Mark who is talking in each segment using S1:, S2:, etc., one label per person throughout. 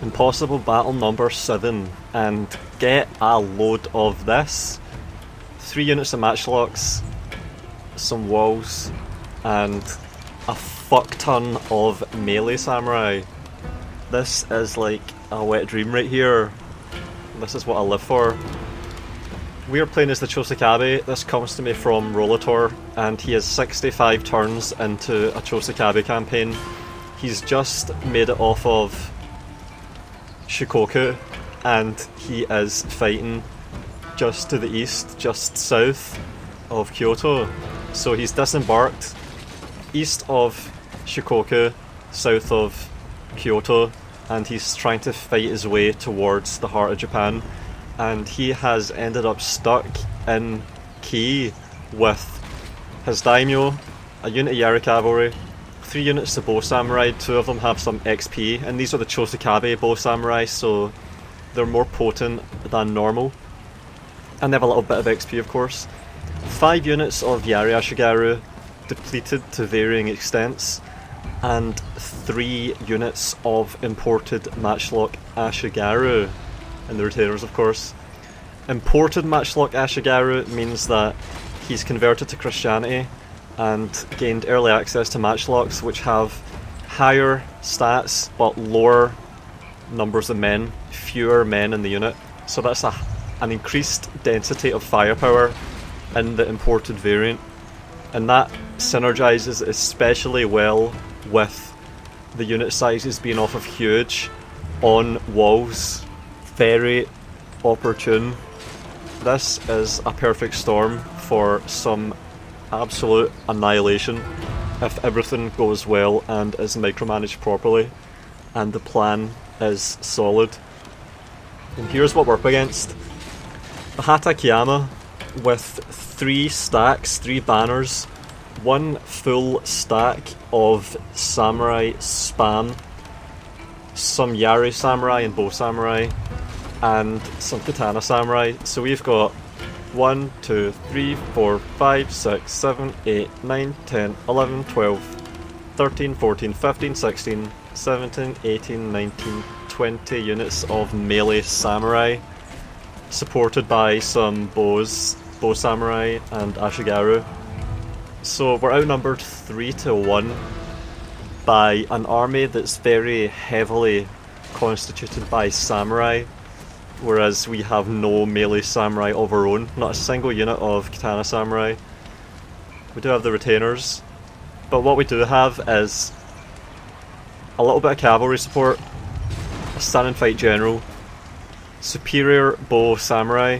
S1: Impossible battle number 7, and get a load of this. 3 units of matchlocks, some walls, and a fuck ton of melee samurai. This is like a wet dream right here. This is what I live for. We are playing as the Chosokabe. This comes to me from Rollator, and he has 65 turns into a Chosokabe campaign. He's just made it off of Shikoku, and he is fighting just to the east, just south of Kyoto. So he's disembarked east of Shikoku, south of Kyoto, and he's trying to fight his way towards the heart of Japan. And he has ended up stuck in Kii with his daimyo, a unit of Yari cavalry, 3 units of bow samurai. 2 of them have some XP, and these are the Chosokabe bow samurai, so they're more potent than normal. And they have a little bit of XP, of course. 5 units of Yari Ashigaru, depleted to varying extents, and 3 units of imported matchlock Ashigaru, and the retainers, of course. Imported matchlock Ashigaru means that he's converted to Christianity and gained early access to matchlocks, which have higher stats but lower numbers of men, fewer men in the unit. So that's an increased density of firepower in the imported variant, and that synergizes especially well with the unit sizes being off of huge on walls. Very opportune. This is a perfect storm for some absolute annihilation if everything goes well and is micromanaged properly and the plan is solid. And here's what we're up against. The Hatakeyama with 3 stacks, 3 banners, 1 full stack of samurai spam, some Yari samurai and bow samurai, and some katana samurai. So we've got 1, 2, 3, 4, 5, 6, 7, 8, 9, 10, 11, 12, 13, 14, 15, 16, 17, 18, 19, 20 units of melee samurai, supported by some bow samurai and Ashigaru. So we're outnumbered 3 to 1 by an army that's very heavily constituted by samurai, whereas we have no melee samurai of our own, not a single unit of katana samurai. We do have the retainers, but what we do have is a little bit of cavalry support, a stand and fight general, superior bow samurai,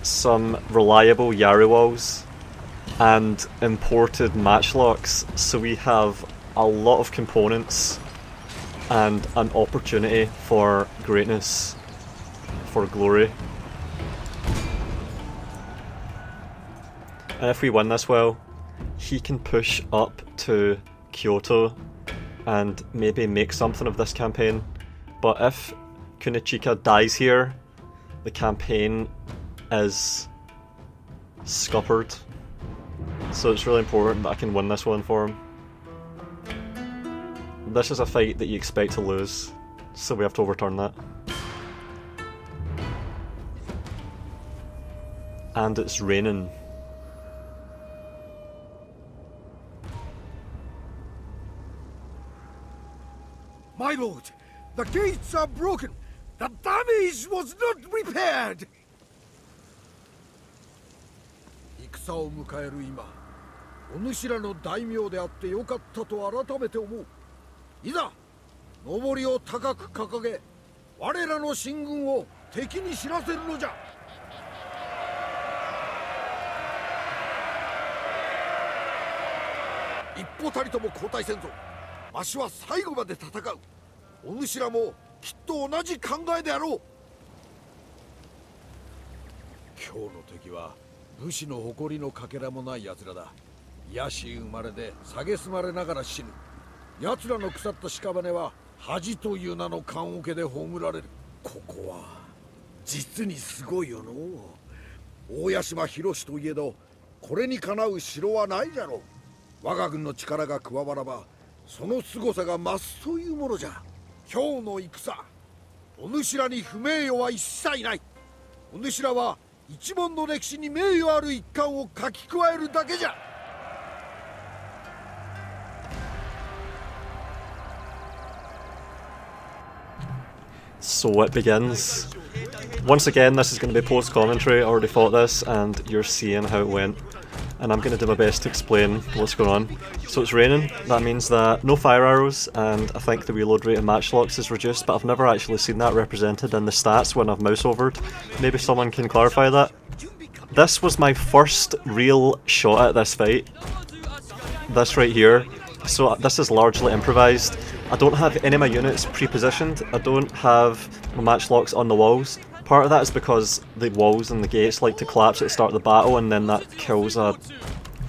S1: some reliable Yari walls, and imported matchlocks. So we have a lot of components and an opportunity for greatness, for glory. And if we win this well, he can push up to Kyoto and maybe make something of this campaign. But if Kunichika dies here, the campaign is scuppered. So it's really important that I can win this one for him. This is a fight that you expect to lose, so we have to overturn that. And it's raining.
S2: My lord, the gates are broken. The damage was not repaired. 戦を迎える今、お主らの大名であってよかったと改めて思う。いざ、上りを高く掲げ、我らの進軍を敵に知らせるのじゃ。一歩たりとも後退せんぞ。わしは最後まで戦う。お主らもきっと同じ考えであろう。今日の敵は武士の誇りのかけらもない奴らだ。野心生まれで蔑まれながら死ぬ。奴らの腐った屍は恥という名の棺桶で葬られる。ここは実にすごいよのう。大屋島広しといえどこれにかなう城はないじゃろう。我が軍の力が加わらばその凄さが増すというものじゃ。今日の戦、お主らに不名誉は一切ない。お主らは一門の歴史に名誉ある一巻を書き加えるだけじゃ。
S1: So it begins. Once again, this is going to be post-commentary. I already thought this, and you're seeing how it went. And I'm going to do my best to explain what's going on. So it's raining, that means that no fire arrows, and I think the reload rate of matchlocks is reduced, but I've never actually seen that represented in the stats when I've mouse overed. Maybe someone can clarify that. This was my first real shot at this fight. This right here. So this is largely improvised. I don't have any of my units pre-positioned. I don't have my matchlocks on the walls. Part of that is because the walls and the gates like to collapse at the start of the battle, and then that kills a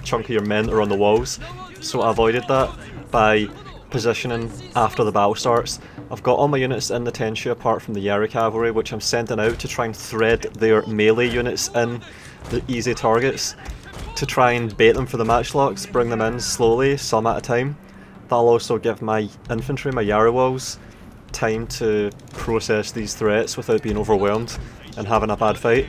S1: chunk of your men that are on the walls. So I avoided that by positioning after the battle starts. I've got all my units in the Tenchu apart from the Yari cavalry, which I'm sending out to try and thread their melee units in the easy targets to try and bait them for the matchlocks, bring them in slowly, some at a time. That'll also give my infantry, my Yari walls, time to process these threats without being overwhelmed and having a bad fight.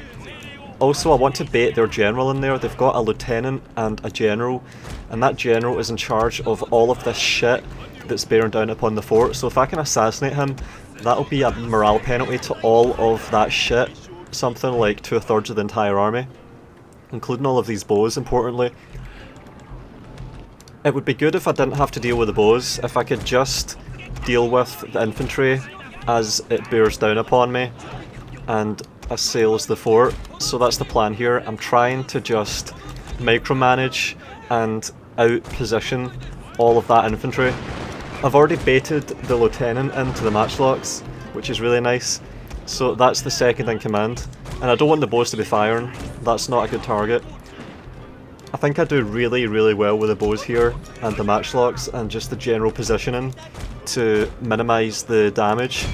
S1: Also, I want to bait their general in there. They've got a lieutenant and a general, and that general is in charge of all of this shit that's bearing down upon the fort. So if I can assassinate him, that'll be a morale penalty to all of that shit. Something like 2/3 of the entire army, including all of these bows, importantly. It would be good if I didn't have to deal with the bows, if I could just deal with the infantry as it bears down upon me and assails the fort. So that's the plan here. I'm trying to just micromanage and out-position all of that infantry. I've already baited the lieutenant into the matchlocks, which is really nice. So that's the second in command. And I don't want the bows to be firing. That's not a good target. I think I do really, really well with the bows here and the matchlocks and just the general positioning to minimise the damage.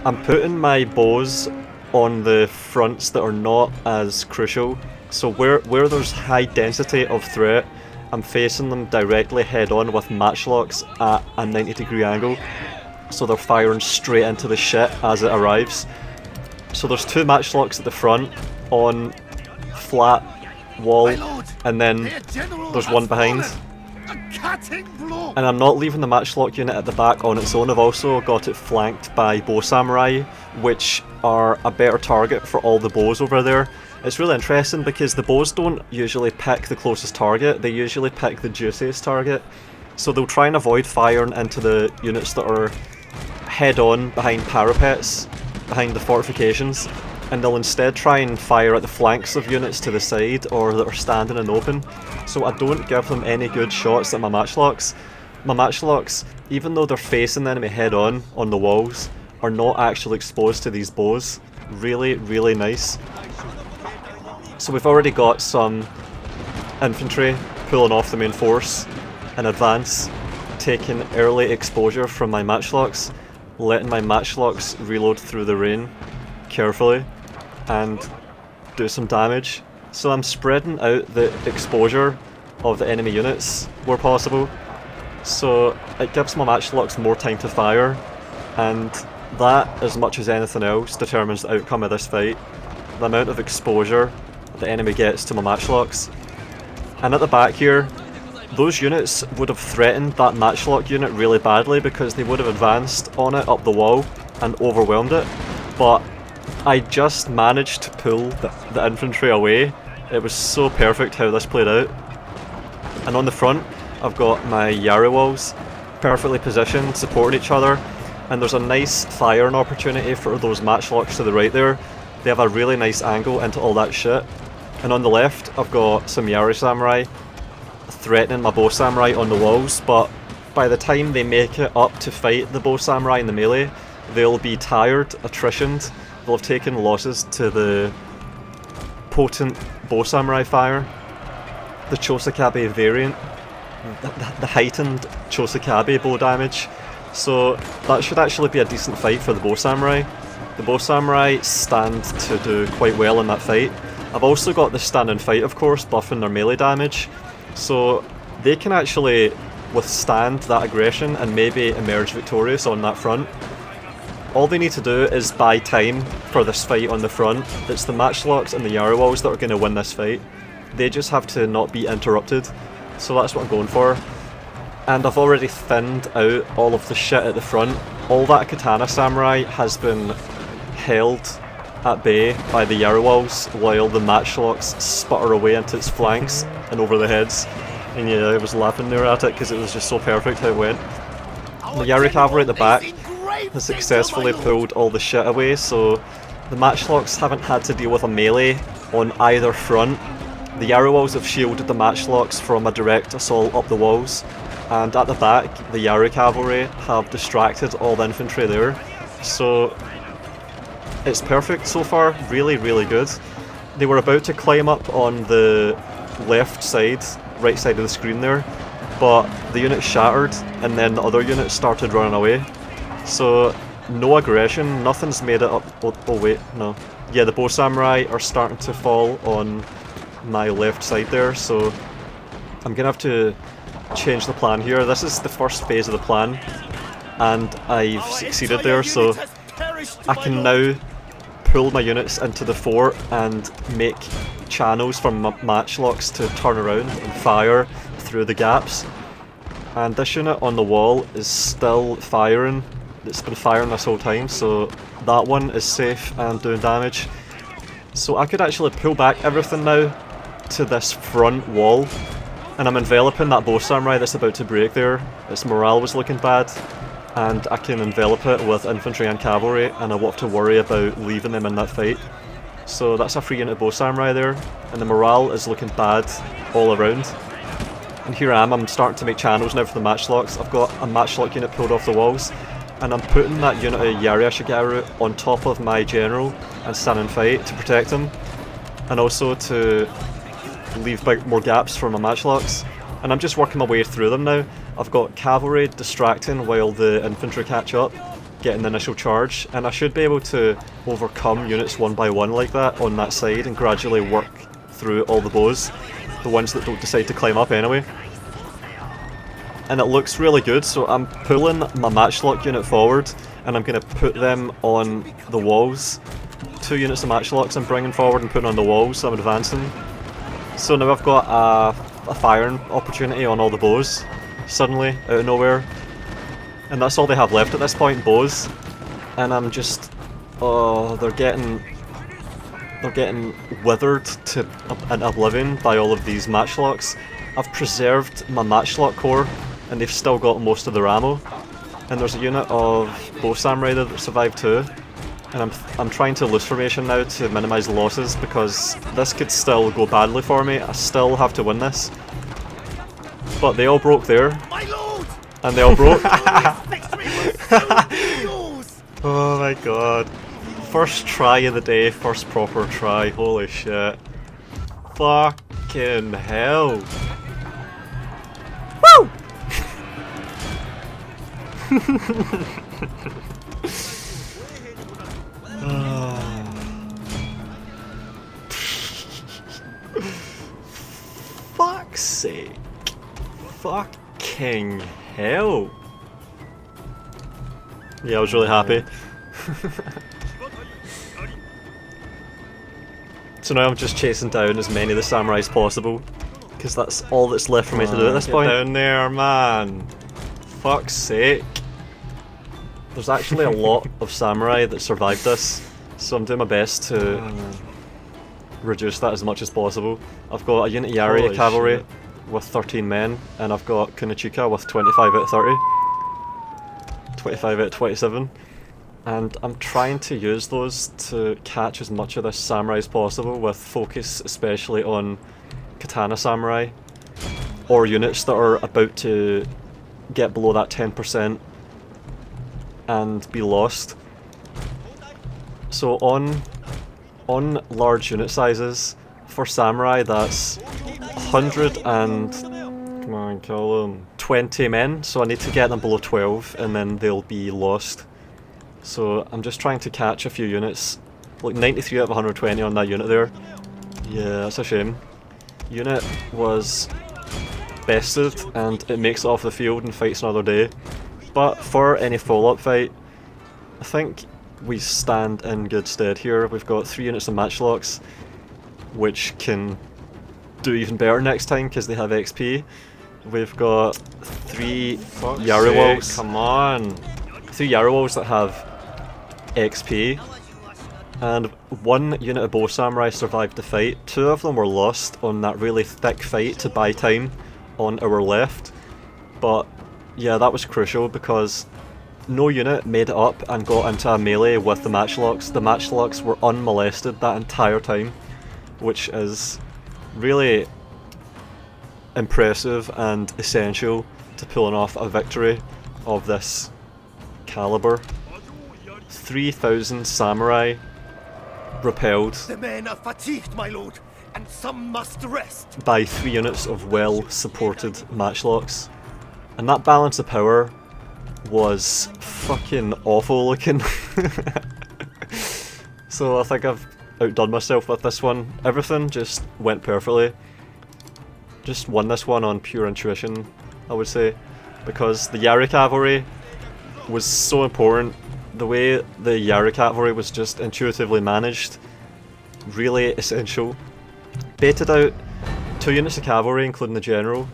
S1: I'm putting my bows on the fronts that are not as crucial. So where there's high density of threat, I'm facing them directly head on with matchlocks at a 90-degree angle. So they're firing straight into the shit as it arrives. So there's two matchlocks at the front on flat wall, and then there's one behind. And I'm not leaving the matchlock unit at the back on its own. I've also got it flanked by bow samurai, which are a better target for all the bows over there. It's really interesting because the bows don't usually pick the closest target, they usually pick the juiciest target. So they'll try and avoid firing into the units that are head on behind parapets, behind the fortifications, and they'll instead try and fire at the flanks of units to the side or that are standing in open. So I don't give them any good shots at my matchlocks. My matchlocks, even though they're facing the enemy head on the walls, are not actually exposed to these bows. Really, really nice. So we've already got some infantry pulling off the main force in advance, taking early exposure from my matchlocks, letting my matchlocks reload through the rain carefully and do some damage. So I'm spreading out the exposure of the enemy units where possible, so it gives my matchlocks more time to fire, and that, as much as anything else, determines the outcome of this fight. The amount of exposure the enemy gets to my matchlocks. And at the back here, those units would have threatened that matchlock unit really badly because they would have advanced on it up the wall and overwhelmed it, but I just managed to pull the infantry away. It was so perfect how this played out. And on the front, I've got my Yari walls perfectly positioned, supporting each other, and there's a nice firing opportunity for those matchlocks to the right there. They have a really nice angle into all that shit. And on the left, I've got some Yari samurai threatening my bow samurai on the walls, but by the time they make it up to fight the bow samurai in the melee, they'll be tired, attritioned, they'll have taken losses to the potent bow samurai fire, the Chosokabe variant, the heightened Chosokabe bow damage. So that should actually be a decent fight for the bow samurai. The bow samurai stand to do quite well in that fight. I've also got the stand and fight, of course, buffing their melee damage, so they can actually withstand that aggression and maybe emerge victorious on that front. all they need to do is buy time for this fight on the front. It's the matchlocks and the Yarrowals that are going to win this fight. They just have to not be interrupted. So that's what I'm going for. And I've already thinned out all of the shit at the front. All that Katana Samurai has been held at bay by the Yarrowals while the matchlocks sputter away into its flanks and over the heads. And yeah, I was laughing there at it because it was just so perfect how it went. The Yarrow cavalry at the back has successfully pulled all the shit away, so the matchlocks haven't had to deal with a melee on either front. The Yarrowals have shielded the matchlocks from a direct assault up the walls, and at the back the Yarrow cavalry have distracted all the infantry there. So it's perfect so far, really good. They were about to climb up on the left side, right side of the screen there, but the unit shattered and then the other units started running away. So no aggression, nothing's made it up. Oh wait, no. Yeah, the bow samurai are starting to fall on my left side there, so I'm gonna have to change the plan here. This is the first phase of the plan and I've succeeded there, so I can now pull my units into the fort and make channels for matchlocks to turn around and fire through the gaps. And this unit on the wall is still firing. It's been firing this whole time, so that one is safe and doing damage. So I could actually pull back everything now to this front wall, and I'm enveloping that bow samurai that's about to break there. Its morale was looking bad, and I can envelop it with infantry and cavalry, and I won't have to worry about leaving them in that fight. So that's a free unit bow samurai there, and the morale is looking bad all around. And here I am, I'm starting to make channels now for the matchlocks. I've got a matchlock unit pulled off the walls, and I'm putting that unit of Yariashigaru on top of my general and stand and fight to protect him, and also to leave more gaps for my matchlocks. And I'm just working my way through them now. I've got cavalry distracting while the infantry catch up, getting the initial charge, and I should be able to overcome units one by one like that on that side and gradually work through all the bows, the ones that don't decide to climb up anyway. And it looks really good, so I'm pulling my matchlock unit forward and I'm going to put them on the walls. 2 units of matchlocks I'm bringing forward and putting on the walls, so I'm advancing. So now I've got a firing opportunity on all the bows, suddenly, out of nowhere. And that's all they have left at this point, bows. And I'm just... oh, they're getting withered to an oblivion by all of these matchlocks. I've preserved my matchlock core, and they've still got most of their ammo. And there's a unit of bow samurai that survived too. And I'm trying to lose formation now to minimise the losses, because this could still go badly for me. I still have to win this. But they all broke there. And they all broke. Oh my god. First try of the day, first proper try, holy shit. Fucking hell. Woo! Fuck's sake. Fucking hell. Yeah, I was really happy. So now I'm just chasing down as many of the samurai as possible, because that's all that's left for me to do at this point. Down there, man. Fuck's sake. There's actually a lot of samurai that survived this, so I'm doing my best to reduce that as much as possible. I've got a unit Yari cavalry with 13 men, and I've got Kunichika with 25 out of 30. 25 out of 27. And I'm trying to use those to catch as much of this samurai as possible, with focus especially on katana samurai, or units that are about to get below that 10% and be lost. So on large unit sizes, for samurai that's 100 and... come on, kill them. 20 men, so I need to get them below 12 and then they'll be lost. So I'm just trying to catch a few units. Like 93 out of 120 on that unit there. Yeah, that's a shame. Unit was bested and it makes it off the field and fights another day. But for any follow-up fight, I think we stand in good stead here. We've got 3 units of matchlocks, which can do even better next time because they have XP. We've got 3 Yarrowolves. Come on! 3 Yarrowolves that have XP. And 1 unit of bow samurai survived the fight. 2 of them were lost on that really thick fight to buy time on our left. But yeah, that was crucial because no unit made it up and got into a melee with the matchlocks. The matchlocks were unmolested that entire time, which is really impressive and essential to pulling off a victory of this caliber. 3,000 samurai repelled.
S3: The men are fatigued, my lord, and some must rest. By
S1: 3 units of well-supported matchlocks. And that balance of power was fucking awful looking. So I think I've outdone myself with this one. Everything just went perfectly. Just won this one on pure intuition, I would say, because the Yari cavalry was so important. The way the Yari cavalry was just intuitively managed, really essential. Baited out 2 units of cavalry, including the general,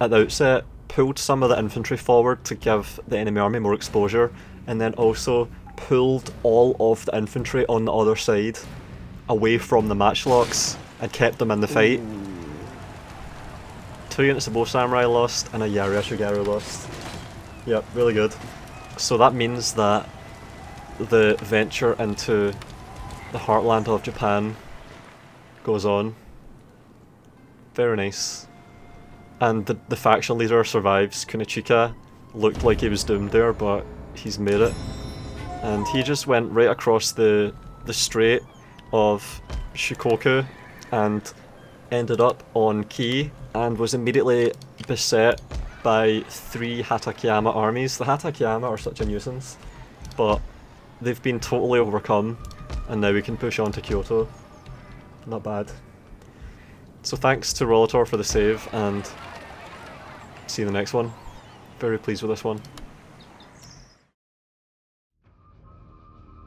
S1: at the outset, pulled some of the infantry forward to give the enemy army more exposure, and then also pulled all of the infantry on the other side away from the matchlocks and kept them in the fight. 2 units of bow samurai lost and a Yari Ashigaru lost. Yep, really good. So that means that the venture into the heartland of Japan goes on. Very nice. And the faction leader survives. Kunichika looked like he was doomed there, but he's made it. And he just went right across the strait of Shikoku and ended up on Ki and was immediately beset by 3 Hatakeyama armies. The Hatakeyama are such a nuisance, but they've been totally overcome and now we can push on to Kyoto. Not bad. So thanks to Rolator for the save and see you in the next one. Very pleased with this one.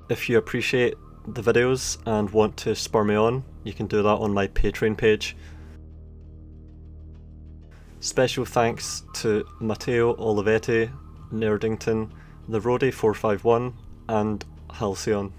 S1: If you appreciate the videos and want to spur me on, you can do that on my Patreon page. Special thanks to Matteo Olivetti, Nerdington, the Roadie451 and Halcyon.